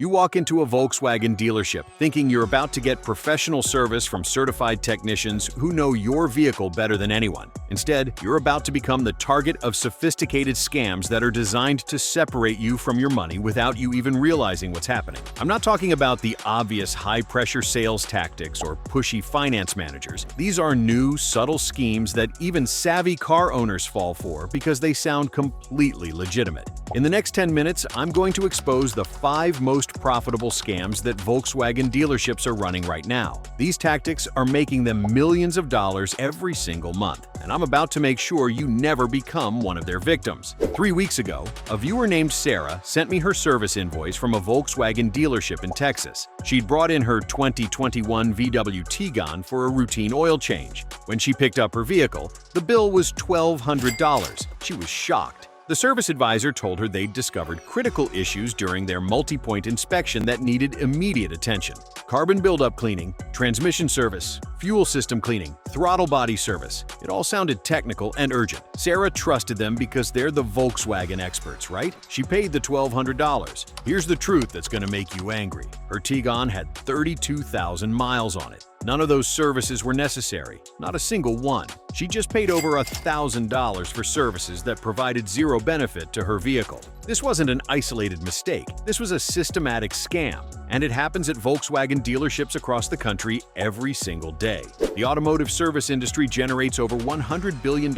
You walk into a Volkswagen dealership thinking you're about to get professional service from certified technicians who know your vehicle better than anyone. Instead, you're about to become the target of sophisticated scams that are designed to separate you from your money without you even realizing what's happening. I'm not talking about the obvious high-pressure sales tactics or pushy finance managers. These are new, subtle schemes that even savvy car owners fall for because they sound completely legitimate. In the next 10 minutes, I'm going to expose the 5 most profitable scams that Volkswagen dealerships are running right now. These tactics are making them millions of dollars every single month, and I'm about to make sure you never become one of their victims. 3 weeks ago, a viewer named Sarah sent me her service invoice from a Volkswagen dealership in Texas. She'd brought in her 2021 VW Tiguan for a routine oil change. When she picked up her vehicle, the bill was $1,200. She was shocked. The service advisor told her they'd discovered critical issues during their multi-point inspection that needed immediate attention. Carbon buildup cleaning, transmission service, fuel system cleaning, throttle body service. It all sounded technical and urgent. Sarah trusted them because they're the Volkswagen experts, right? She paid the $1,200. Here's the truth that's going to make you angry. Her Tiguan had 32,000 miles on it. None of those services were necessary, not a single one. She just paid over $1,000 for services that provided zero benefit to her vehicle. This wasn't an isolated mistake. This was a systematic scam, and it happens at Volkswagen dealerships across the country every single day. The automotive service industry generates over $100 billion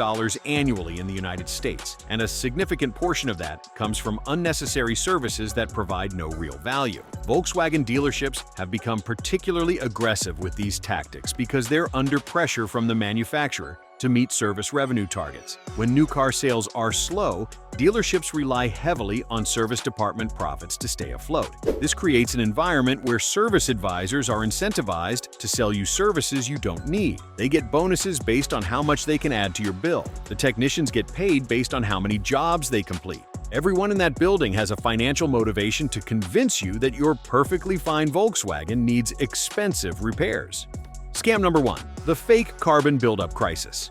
annually in the United States, and a significant portion of that comes from unnecessary services that provide no real value. Volkswagen dealerships have become particularly aggressive with these tactics because they're under pressure from the manufacturer to meet service revenue targets. When new car sales are slow, dealerships rely heavily on service department profits to stay afloat. This creates an environment where service advisors are incentivized to sell you services you don't need. They get bonuses based on how much they can add to your bill. The technicians get paid based on how many jobs they complete. Everyone in that building has a financial motivation to convince you that your perfectly fine Volkswagen needs expensive repairs. Scam number 1. The fake carbon buildup crisis.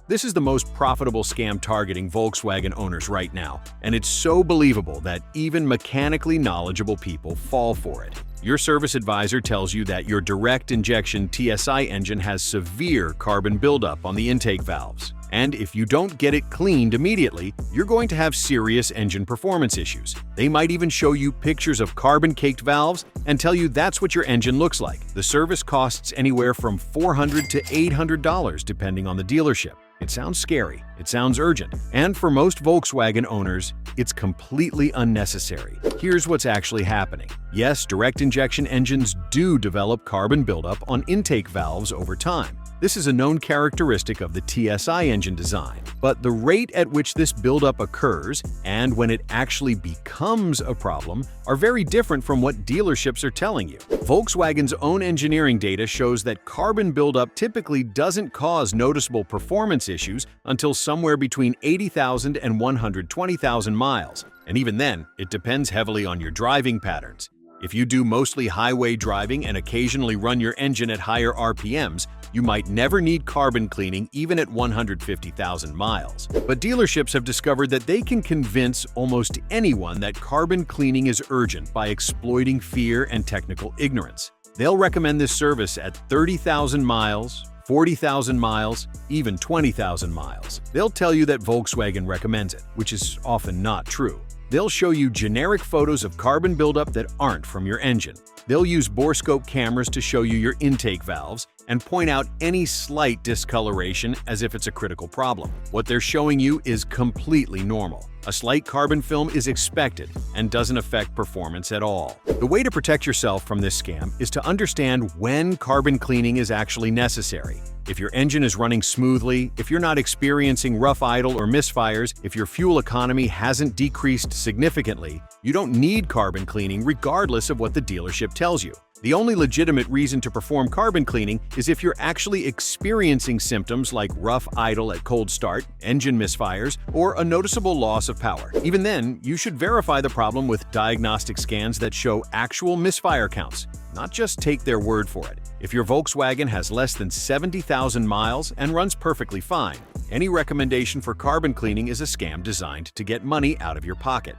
This is the most profitable scam targeting Volkswagen owners right now, and it's so believable that even mechanically knowledgeable people fall for it. Your service advisor tells you that your direct injection TSI engine has severe carbon buildup on the intake valves, and if you don't get it cleaned immediately, you're going to have serious engine performance issues. They might even show you pictures of carbon-caked valves and tell you that's what your engine looks like. The service costs anywhere from $400 to $800 depending on the dealership. It sounds scary, it sounds urgent, and for most Volkswagen owners, it's completely unnecessary. Here's what's actually happening. Yes, direct injection engines do develop carbon buildup on intake valves over time. This is a known characteristic of the TSI engine design, but the rate at which this buildup occurs and when it actually becomes a problem are very different from what dealerships are telling you. Volkswagen's own engineering data shows that carbon buildup typically doesn't cause noticeable performance issues until somewhere between 80,000 and 120,000 miles, and even then, it depends heavily on your driving patterns. If you do mostly highway driving and occasionally run your engine at higher RPMs, you might never need carbon cleaning even at 150,000 miles. But dealerships have discovered that they can convince almost anyone that carbon cleaning is urgent by exploiting fear and technical ignorance. They'll recommend this service at 30,000 miles, 40,000 miles, even 20,000 miles. They'll tell you that Volkswagen recommends it, which is often not true. They'll show you generic photos of carbon buildup that aren't from your engine. They'll use borescope cameras to show you your intake valves and point out any slight discoloration as if it's a critical problem. What they're showing you is completely normal. A slight carbon film is expected and doesn't affect performance at all. The way to protect yourself from this scam is to understand when carbon cleaning is actually necessary. If your engine is running smoothly, if you're not experiencing rough idle or misfires, if your fuel economy hasn't decreased significantly, you don't need carbon cleaning regardless of what the dealership tells you. The only legitimate reason to perform carbon cleaning is if you're actually experiencing symptoms like rough idle at cold start, engine misfires, or a noticeable loss of power. Even then, you should verify the problem with diagnostic scans that show actual misfire counts, not just take their word for it. If your Volkswagen has less than 70,000 miles and runs perfectly fine, any recommendation for carbon cleaning is a scam designed to get money out of your pocket.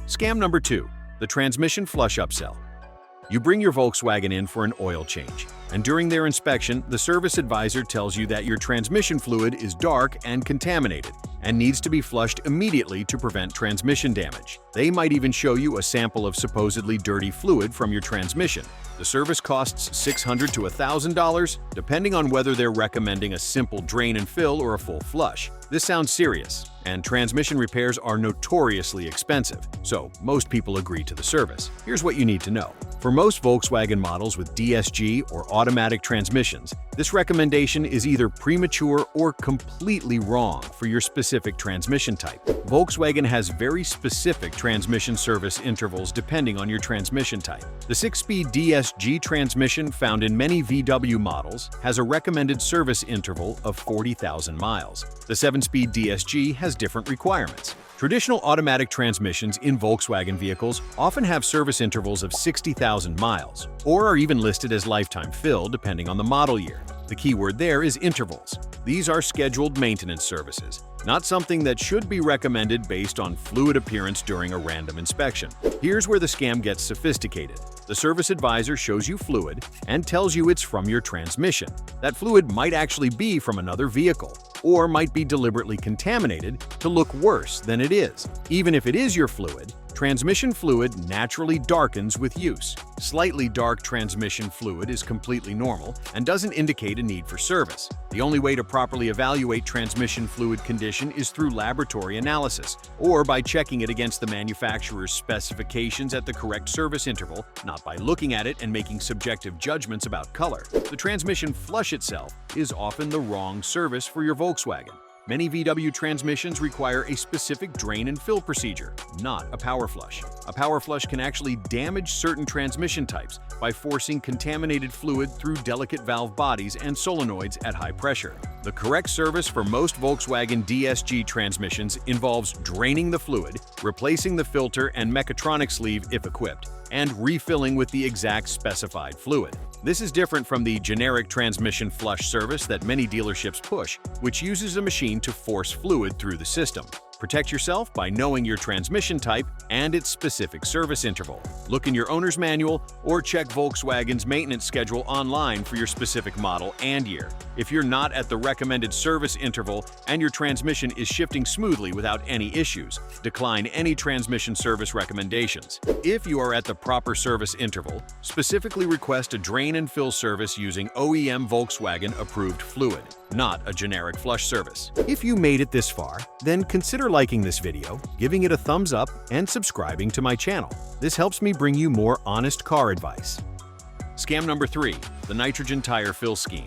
Scam number 2. The transmission flush upsell. You bring your Volkswagen in for an oil change, and during their inspection, the service advisor tells you that your transmission fluid is dark and contaminated and needs to be flushed immediately to prevent transmission damage. They might even show you a sample of supposedly dirty fluid from your transmission. The service costs $600 to $1,000, depending on whether they're recommending a simple drain and fill or a full flush. This sounds serious, and transmission repairs are notoriously expensive, so most people agree to the service. Here's what you need to know. For most Volkswagen models with DSG or automatic transmissions, this recommendation is either premature or completely wrong for your specific transmission type. Volkswagen has very specific transmission service intervals depending on your transmission type. The 6-speed DSG transmission found in many VW models has a recommended service interval of 40,000 miles. The 7-speed DSG has different requirements. Traditional automatic transmissions in Volkswagen vehicles often have service intervals of 60,000 miles, or are even listed as lifetime fill depending on the model year. The key word there is intervals. These are scheduled maintenance services, not something that should be recommended based on fluid appearance during a random inspection. Here's where the scam gets sophisticated. The service advisor shows you fluid and tells you it's from your transmission. That fluid might actually be from another vehicle, or might be deliberately contaminated to look worse than it is. Even if it is your fluid, transmission fluid naturally darkens with use. Slightly dark transmission fluid is completely normal and doesn't indicate a need for service. The only way to properly evaluate transmission fluid condition is through laboratory analysis, or by checking it against the manufacturer's specifications at the correct service interval, not by looking at it and making subjective judgments about color. The transmission flush itself is often the wrong service for your Volkswagen. Many VW transmissions require a specific drain and fill procedure, not a power flush. A power flush can actually damage certain transmission types by forcing contaminated fluid through delicate valve bodies and solenoids at high pressure. The correct service for most Volkswagen DSG transmissions involves draining the fluid, replacing the filter and mechatronic sleeve if equipped, and refilling with the exact specified fluid. This is different from the generic transmission flush service that many dealerships push, which uses a machine to force fluid through the system. Protect yourself by knowing your transmission type and its specific service interval. Look in your owner's manual or check Volkswagen's maintenance schedule online for your specific model and year. If you're not at the recommended service interval and your transmission is shifting smoothly without any issues, decline any transmission service recommendations. If you are at the proper service interval, specifically request a drain and fill service using OEM Volkswagen approved fluid, not a generic flush service. If you made it this far, then consider liking this video, giving it a thumbs up, and subscribing to my channel. This helps me bring you more honest car advice. Scam number 3, the nitrogen tire fill scheme.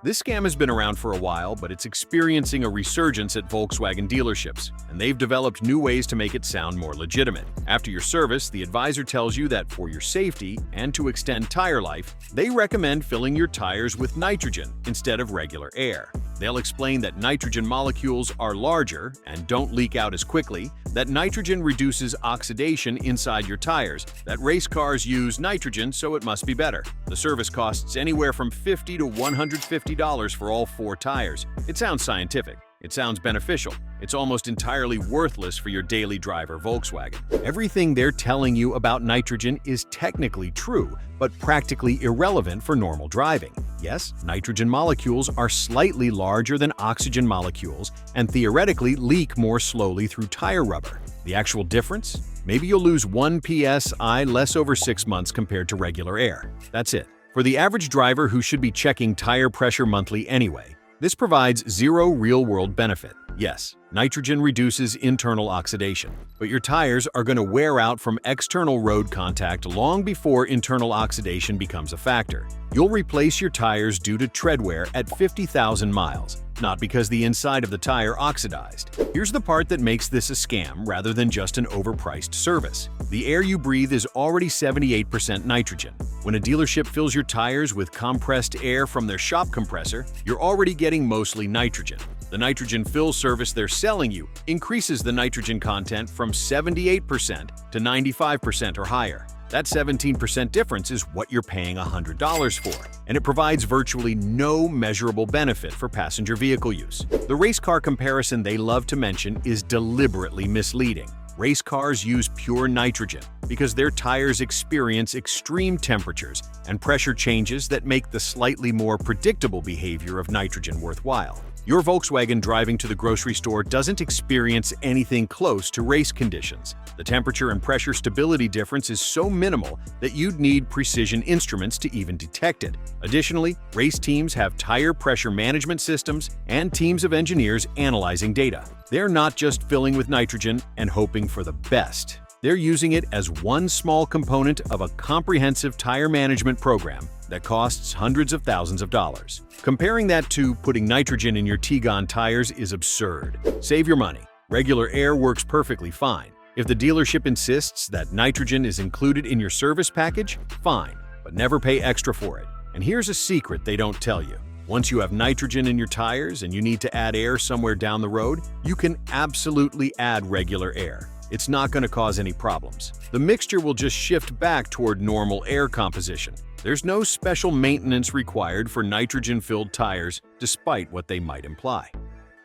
This scam has been around for a while, but it's experiencing a resurgence at Volkswagen dealerships, and they've developed new ways to make it sound more legitimate. After your service, the advisor tells you that for your safety and to extend tire life, they recommend filling your tires with nitrogen instead of regular air. They'll explain that nitrogen molecules are larger and don't leak out as quickly, that nitrogen reduces oxidation inside your tires, that race cars use nitrogen, so it must be better. The service costs anywhere from $50 to $150 for all 4 tires. It sounds scientific. It sounds beneficial. It's almost entirely worthless for your daily driver Volkswagen. Everything they're telling you about nitrogen is technically true, but practically irrelevant for normal driving. Yes, nitrogen molecules are slightly larger than oxygen molecules and theoretically leak more slowly through tire rubber. The actual difference? Maybe you'll lose 1 psi less over 6 months compared to regular air. That's it. For the average driver who should be checking tire pressure monthly anyway, this provides zero real-world benefit. Yes, nitrogen reduces internal oxidation, but your tires are going to wear out from external road contact long before internal oxidation becomes a factor. You'll replace your tires due to tread wear at 50,000 miles, not because the inside of the tire oxidized. Here's the part that makes this a scam rather than just an overpriced service. The air you breathe is already 78% nitrogen. When a dealership fills your tires with compressed air from their shop compressor, you're already getting mostly nitrogen. The nitrogen fill service they're selling you increases the nitrogen content from 78% to 95% or higher. That 17% difference is what you're paying $100 for, and it provides virtually no measurable benefit for passenger vehicle use. The race car comparison they love to mention is deliberately misleading. Race cars use pure nitrogen because their tires experience extreme temperatures and pressure changes that make the slightly more predictable behavior of nitrogen worthwhile. Your Volkswagen driving to the grocery store doesn't experience anything close to race conditions. The temperature and pressure stability difference is so minimal that you'd need precision instruments to even detect it. Additionally, race teams have tire pressure management systems and teams of engineers analyzing data. They're not just filling with nitrogen and hoping for the best. They're using it as one small component of a comprehensive tire management program that costs hundreds of thousands of dollars. Comparing that to putting nitrogen in your Tiguan tires is absurd. Save your money. Regular air works perfectly fine. If the dealership insists that nitrogen is included in your service package, fine, but never pay extra for it. And here's a secret they don't tell you. Once you have nitrogen in your tires and you need to add air somewhere down the road, you can absolutely add regular air. It's not going to cause any problems. The mixture will just shift back toward normal air composition. There's no special maintenance required for nitrogen-filled tires, despite what they might imply.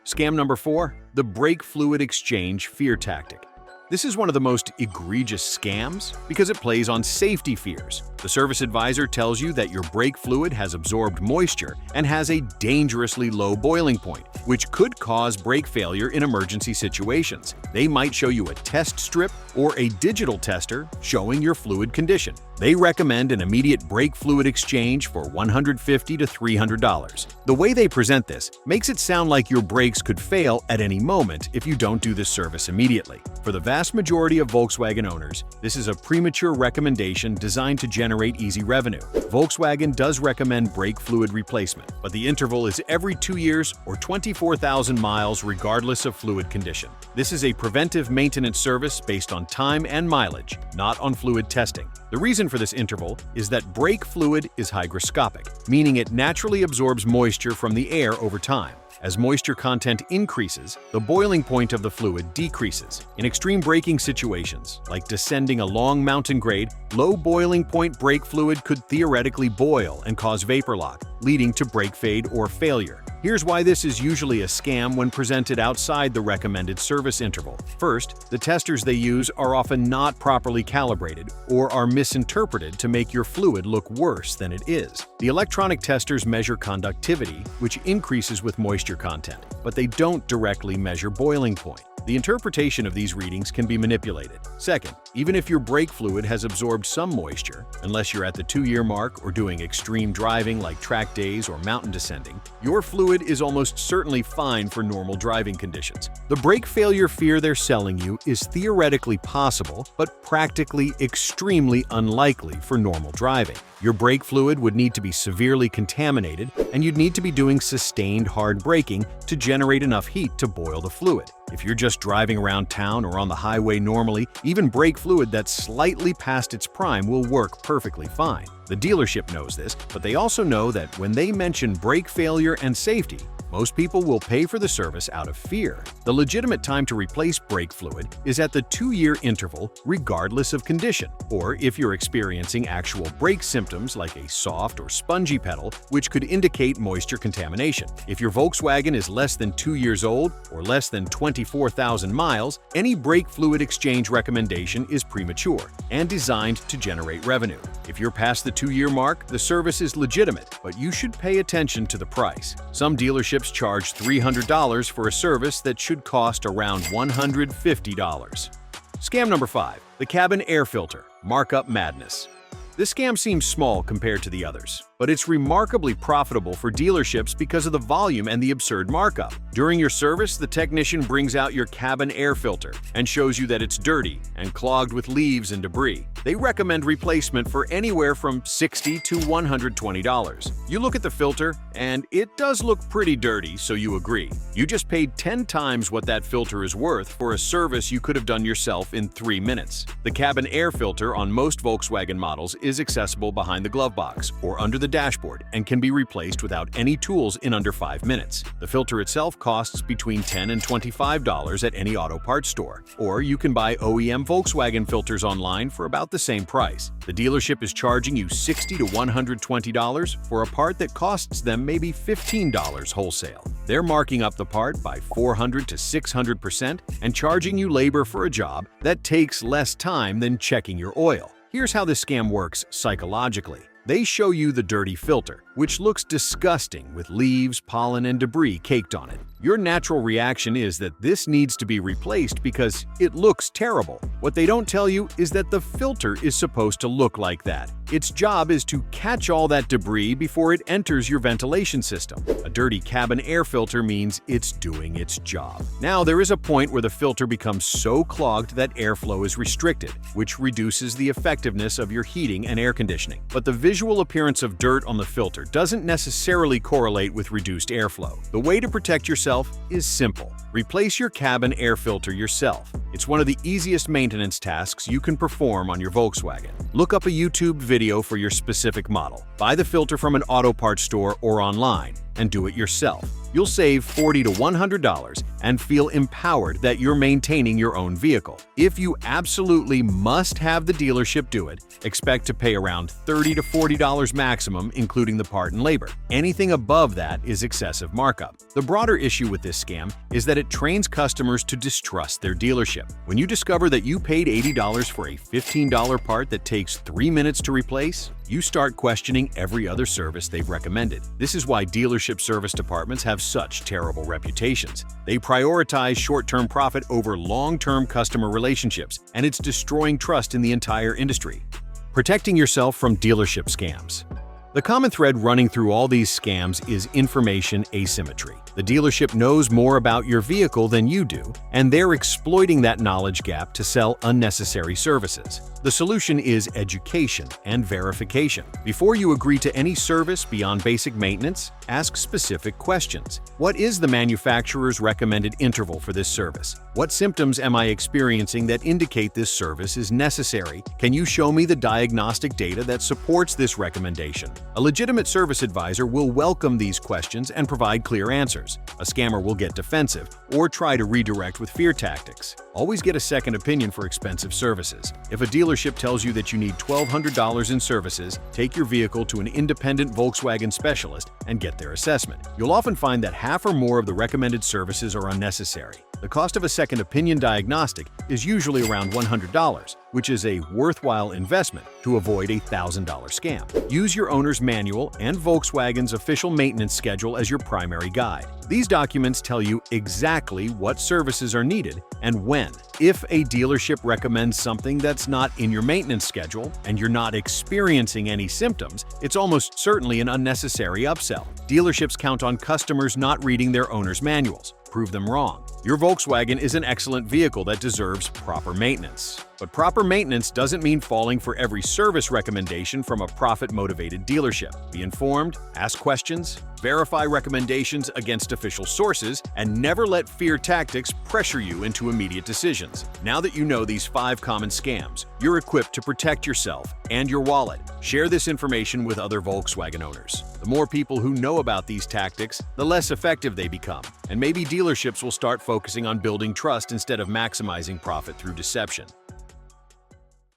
Scam number 4, the brake fluid exchange fear tactic. This is one of the most egregious scams because it plays on safety fears. The service advisor tells you that your brake fluid has absorbed moisture and has a dangerously low boiling point, which could cause brake failure in emergency situations. They might show you a test strip or a digital tester showing your fluid condition. They recommend an immediate brake fluid exchange for $150 to $300. The way they present this makes it sound like your brakes could fail at any moment if you don't do this service immediately. For the vast majority of Volkswagen owners, this is a premature recommendation designed to generate easy revenue. Volkswagen does recommend brake fluid replacement, but the interval is every 2 years or 24,000 miles regardless of fluid condition. This is a preventive maintenance service based on time and mileage, not on fluid testing. The reason for this interval is that brake fluid is hygroscopic, meaning it naturally absorbs moisture from the air over time. As moisture content increases, the boiling point of the fluid decreases. In extreme braking situations, like descending a long mountain grade, low boiling point brake fluid could theoretically boil and cause vapor lock, leading to brake fade or failure. Here's why this is usually a scam when presented outside the recommended service interval. First, the testers they use are often not properly calibrated or are misinterpreted to make your fluid look worse than it is. The electronic testers measure conductivity, which increases with moisture content, but they don't directly measure boiling point. The interpretation of these readings can be manipulated. Second, even if your brake fluid has absorbed some moisture, unless you're at the 2-year mark or doing extreme driving like track days or mountain descending, your fluid is almost certainly fine for normal driving conditions. The brake failure fear they're selling you is theoretically possible, but practically extremely unlikely for normal driving. Your brake fluid would need to be severely contaminated, and you'd need to be doing sustained hard braking to generate enough heat to boil the fluid. If you're just driving around town or on the highway normally, even brake fluid that's slightly past its prime will work perfectly fine. The dealership knows this, but they also know that when they mention brake failure and safety, most people will pay for the service out of fear. The legitimate time to replace brake fluid is at the 2-year interval regardless of condition, or if you're experiencing actual brake symptoms like a soft or spongy pedal, which could indicate moisture contamination. If your Volkswagen is less than 2 years old or less than 24,000 miles, any brake fluid exchange recommendation is premature and designed to generate revenue. If you're past the 2-year mark, the service is legitimate, but you should pay attention to the price. Some dealerships charge $300 for a service that should cost around $150. Scam number 5, the cabin air filter, markup madness. This scam seems small compared to the others, but it's remarkably profitable for dealerships because of the volume and the absurd markup. During your service, the technician brings out your cabin air filter and shows you that it's dirty and clogged with leaves and debris. They recommend replacement for anywhere from $60 to $120. You look at the filter, and it does look pretty dirty, so you agree. You just paid 10 times what that filter is worth for a service you could have done yourself in 3 minutes. The cabin air filter on most Volkswagen models is accessible behind the glove box or under the the dashboard and can be replaced without any tools in under 5 minutes. The filter itself costs between $10 and $25 at any auto parts store, or you can buy OEM Volkswagen filters online for about the same price. The dealership is charging you $60 to $120 for a part that costs them maybe $15 wholesale. They're marking up the part by 400 to 600% and charging you labor for a job that takes less time than checking your oil. Here's how this scam works psychologically. They show you the dirty filter, which looks disgusting with leaves, pollen, and debris caked on it. Your natural reaction is that this needs to be replaced because it looks terrible. What they don't tell you is that the filter is supposed to look like that. Its job is to catch all that debris before it enters your ventilation system. A dirty cabin air filter means it's doing its job. Now, there is a point where the filter becomes so clogged that airflow is restricted, which reduces the effectiveness of your heating and air conditioning. But the visual appearance of dirt on the filter doesn't necessarily correlate with reduced airflow. The way to protect yourself is simple. Replace your cabin air filter yourself. It's one of the easiest maintenance tasks you can perform on your Volkswagen. Look up a YouTube video for your specific model. Buy the filter from an auto parts store or online and do it yourself. You'll save $40 to $100 and feel empowered that you're maintaining your own vehicle. If you absolutely must have the dealership do it, expect to pay around $30 to $40 maximum, including the part and labor. Anything above that is excessive markup. The broader issue with this scam is that it trains customers to distrust their dealership. When you discover that you paid $80 for a $15 part that takes 3 minutes to replace, you start questioning every other service they've recommended. This is why dealership service departments have such terrible reputations. They prioritize short-term profit over long-term customer relationships, and it's destroying trust in the entire industry. Protecting yourself from dealership scams. The common thread running through all these scams is information asymmetry. The dealership knows more about your vehicle than you do, and they're exploiting that knowledge gap to sell unnecessary services. The solution is education and verification. Before you agree to any service beyond basic maintenance, ask specific questions. What is the manufacturer's recommended interval for this service? What symptoms am I experiencing that indicate this service is necessary? Can you show me the diagnostic data that supports this recommendation? A legitimate service advisor will welcome these questions and provide clear answers. A scammer will get defensive or try to redirect with fear tactics. Always get a second opinion for expensive services. If a dealership tells you that you need $1,200 in services, take your vehicle to an independent Volkswagen specialist and get their assessment. You'll often find that half or more of the recommended services are unnecessary. The cost of a second opinion diagnostic is usually around $100, which is a worthwhile investment to avoid a $1,000 scam. Use your owner's manual and Volkswagen's official maintenance schedule as your primary guide. These documents tell you exactly what services are needed and when. If a dealership recommends something that's not in your maintenance schedule and you're not experiencing any symptoms, it's almost certainly an unnecessary upsell. Dealerships count on customers not reading their owner's manuals. Prove them wrong. Your Volkswagen is an excellent vehicle that deserves proper maintenance. But proper maintenance doesn't mean falling for every service recommendation from a profit-motivated dealership. Be informed, ask questions, verify recommendations against official sources, and never let fear tactics pressure you into immediate decisions. Now that you know these 5 common scams, you're equipped to protect yourself and your wallet. Share this information with other Volkswagen owners. The more people who know about these tactics, the less effective they become, and maybe dealerships will start focusing on building trust instead of maximizing profit through deception.